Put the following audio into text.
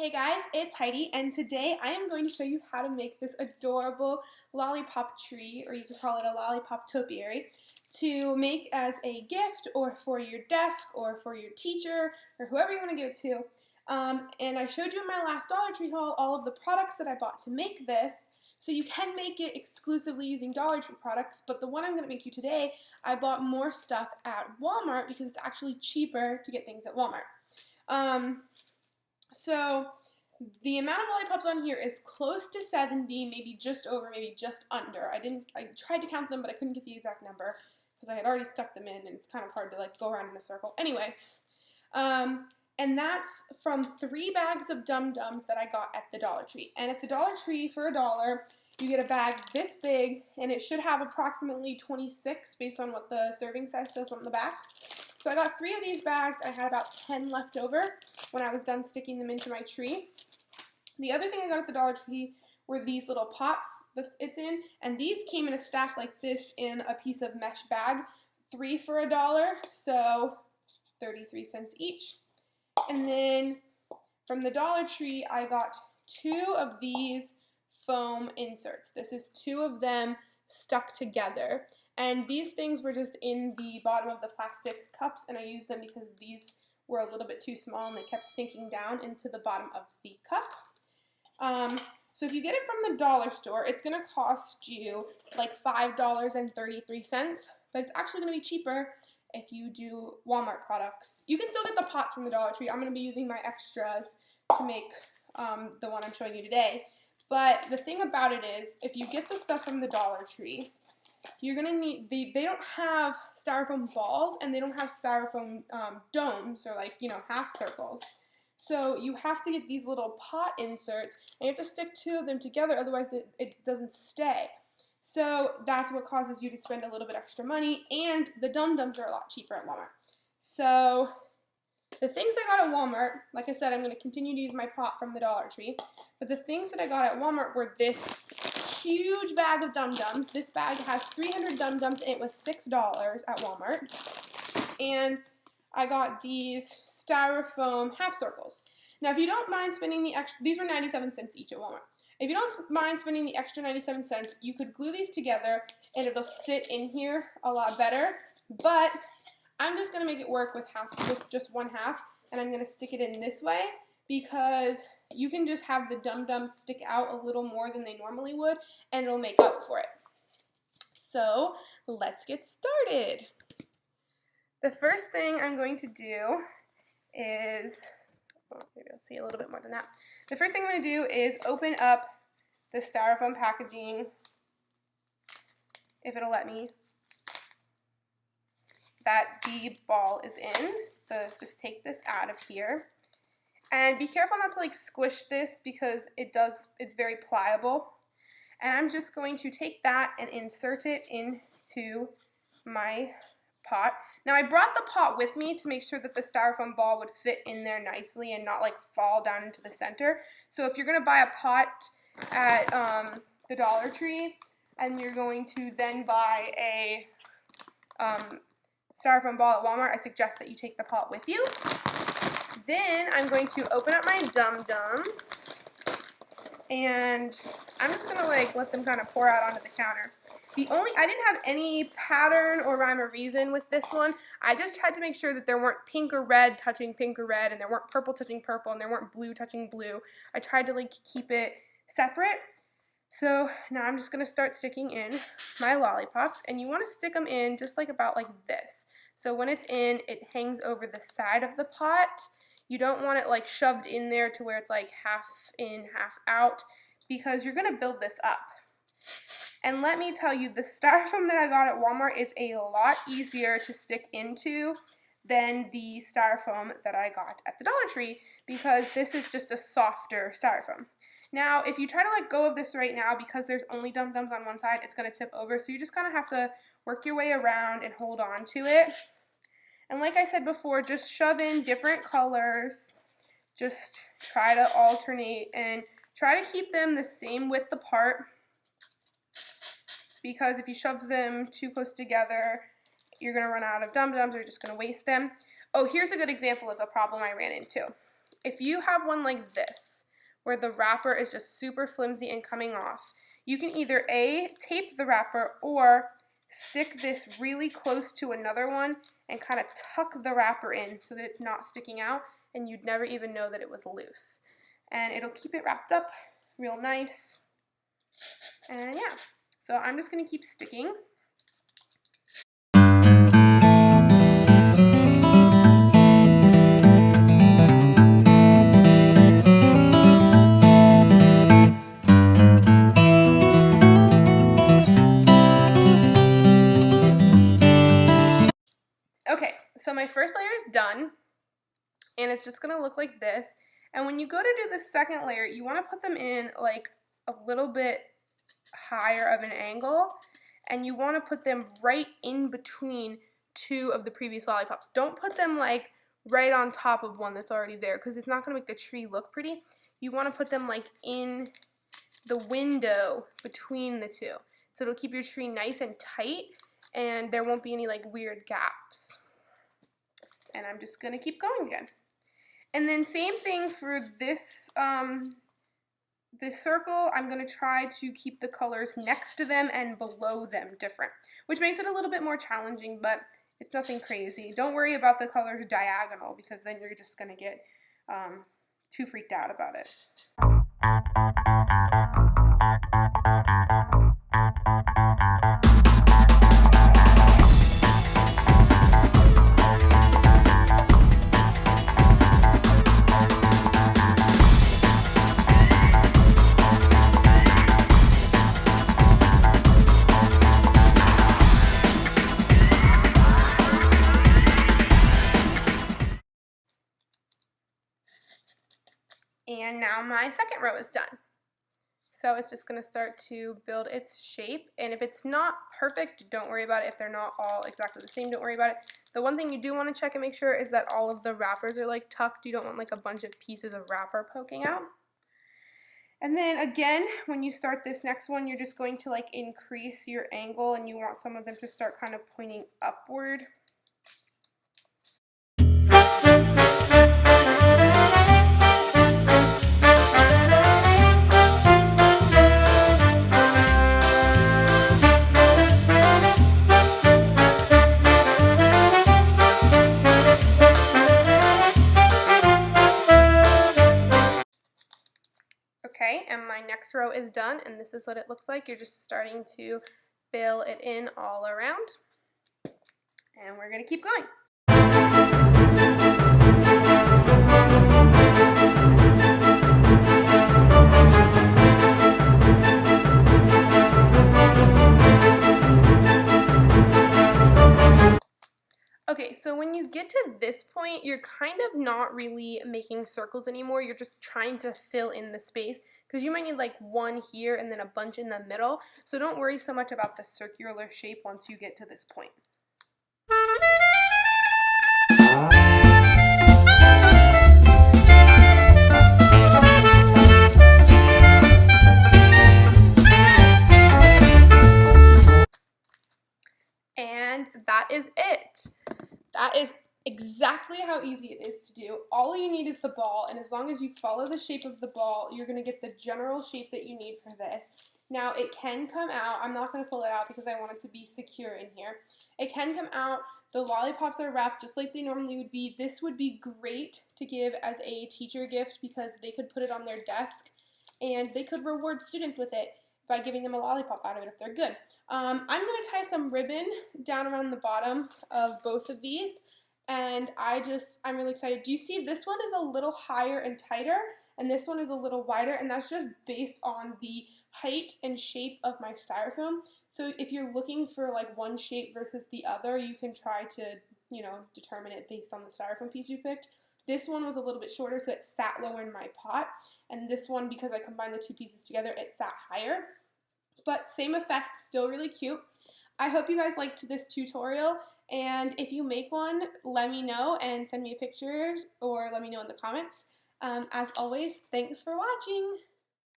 Hey guys, it's Heidi, and today I am going to show you how to make this adorable lollipop tree, or you can call it a lollipop topiary, to make as a gift or for your desk or for your teacher or whoever you want to give it to. And I showed you in my last Dollar Tree haul all of the products that I bought to make this, so you can make it exclusively using Dollar Tree products, but the one I'm going to make you today, I bought more stuff at Walmart because it's actually cheaper to get things at Walmart. So the amount of lollipops on here is close to 70, maybe just over, maybe just under. I tried to count them, but I couldn't get the exact number because I had already stuck them in, and it's kind of hard to like go around in a circle. Anyway, and that's from 3 bags of Dum-Dums that I got at the Dollar Tree. And at the Dollar Tree for $1, you get a bag this big, and it should have approximately 26 based on what the serving size says on the back. So I got 3 of these bags. I had about 10 left over when I was done sticking them into my tree. The other thing I got at the Dollar Tree were these little pots that it's in, and these came in a stack like this in a piece of mesh bag, 3 for $1, so 33 cents each. And then from the Dollar Tree, I got 2 of these foam inserts. This is 2 of them stuck together. And these things were just in the bottom of the plastic cups, and I used them because these were a little bit too small and they kept sinking down into the bottom of the cup. So if you get it from the dollar store, it's going to cost you like $5.33, but it's actually going to be cheaper if you do Walmart products. You can still get the pots from the Dollar Tree. I'm going to be using my extras to make the one I'm showing you today. But the thing about it is, if you get the stuff from the Dollar Tree, you're going to need, they don't have styrofoam balls, and they don't have styrofoam domes, or like, half circles. So you have to get these little pot inserts, and you have to stick 2 of them together, otherwise it doesn't stay. So that's what causes you to spend a little bit extra money, and the Dum-Dums are a lot cheaper at Walmart. So the things I got at Walmart, like I said, I'm going to continue to use my pot from the Dollar Tree, but the things that I got at Walmart were this huge bag of Dum-Dums. This bag has 300 Dum-Dums, and it was $6 at Walmart. And I got these styrofoam half circles. Now, if you don't mind spending the extra, these were 97 cents each at Walmart. If you don't mind spending the extra 97 cents, you could glue these together and it'll sit in here a lot better. But I'm just going to make it work with just 1/2, and I'm going to stick it in this way because you can just have the Dum-Dums stick out a little more than they normally would, and it'll make up for it. So let's get started. The first thing I'm going to do is, maybe I'll see a little bit more than that. The first thing I'm going to do is open up the styrofoam packaging, if it'll let me, that the ball is in. So just take this out of here. And be careful not to like squish this because it's very pliable. And I'm just going to take that and insert it into my pot. Now I brought the pot with me to make sure that the styrofoam ball would fit in there nicely and not like fall down into the center. So if you're going to buy a pot at the Dollar Tree and you're going to then buy a styrofoam ball at Walmart, I suggest that you take the pot with you. Then I'm going to open up my Dum-Dums, and I'm just going to like let them kind of pour out onto the counter. I didn't have any pattern or rhyme or reason with this one. I just tried to make sure that there weren't pink or red touching pink or red, and there weren't purple touching purple, and there weren't blue touching blue. I tried to like keep it separate. So now I'm just going to start sticking in my lollipops, and you want to stick them in just like about like this. So when it's in, it hangs over the side of the pot. You don't want it like shoved in there to where it's like half in, half out, because you're going to build this up. And let me tell you, the styrofoam that I got at Walmart is a lot easier to stick into than the styrofoam that I got at the Dollar Tree, because this is just a softer styrofoam. Now, if you try to let go of this right now, because there's only Dum-Dums on one side, it's going to tip over, so you just kind of have to work your way around and hold on to it. And like I said before, just shove in different colors. Just try to alternate and try to keep them the same width apart, because if you shove them too close together, you're going to run out of Dum-Dums, or you're just going to waste them. Oh, here's a good example of a problem I ran into. if you have one like this, where the wrapper is just super flimsy and coming off, you can either A, tape the wrapper, or stick this really close to another one and kind of tuck the wrapper in so that it's not sticking out and you'd never even know that it was loose. And it'll keep it wrapped up real nice. And yeah, so I'm just going to keep sticking. Okay, so my first layer is done, and it's just going to look like this. And when you go to do the second layer, you want to put them in like a little bit higher of an angle, and you want to put them right in between two of the previous lollipops. Don't put them like right on top of one that's already there, because it's not going to make the tree look pretty. You want to put them like in the window between the two, so it'll keep your tree nice and tight and there won't be any like weird gaps. And I'm just going to keep going again. And then same thing for this this circle. I'm going to try to keep the colors next to them and below them different, which makes it a little bit more challenging, but it's nothing crazy. Don't worry about the colors diagonal, because then you're just going to get too freaked out about it. And now my second row is done. So it's just going to start to build its shape. And if it's not perfect, don't worry about it. If they're not all exactly the same, don't worry about it. The one thing you do want to check and make sure is that all of the wrappers are like tucked. You don't want like a bunch of pieces of wrapper poking out. And then again, when you start this next one, you're just going to like increase your angle, and you want some of them to start kind of pointing upward. Okay, and my next row is done, and this is what it looks like. You're just starting to fill it in all around, and we're going to keep going. Okay, so when you get to this point, you're kind of not really making circles anymore. You're just trying to fill in the space, because you might need like one here and then a bunch in the middle. So don't worry so much about the circular shape once you get to this point. And that is it. That is exactly how easy it is to do. All you need is the ball, and as long as you follow the shape of the ball, you're going to get the general shape that you need for this. Now, it can come out. I'm not going to pull it out because I want it to be secure in here. It can come out. The lollipops are wrapped just like they normally would be. This would be great to give as a teacher gift, because they could put it on their desk and they could reward students with it by giving them a lollipop out of it if they're good. I'm going to tie some ribbon down around the bottom of both of these, and I'm really excited. Do you see this one is a little higher and tighter, and this one is a little wider, and that's just based on the height and shape of my styrofoam. So if you're looking for like one shape versus the other, you can try to, you know, determine it based on the styrofoam piece you picked. This one was a little bit shorter, so it sat lower in my pot, and this one, because I combined the two pieces together, it sat higher. But same effect, still really cute. I hope you guys liked this tutorial, and if you make one, let me know and send me pictures, or let me know in the comments. As always, thanks for watching.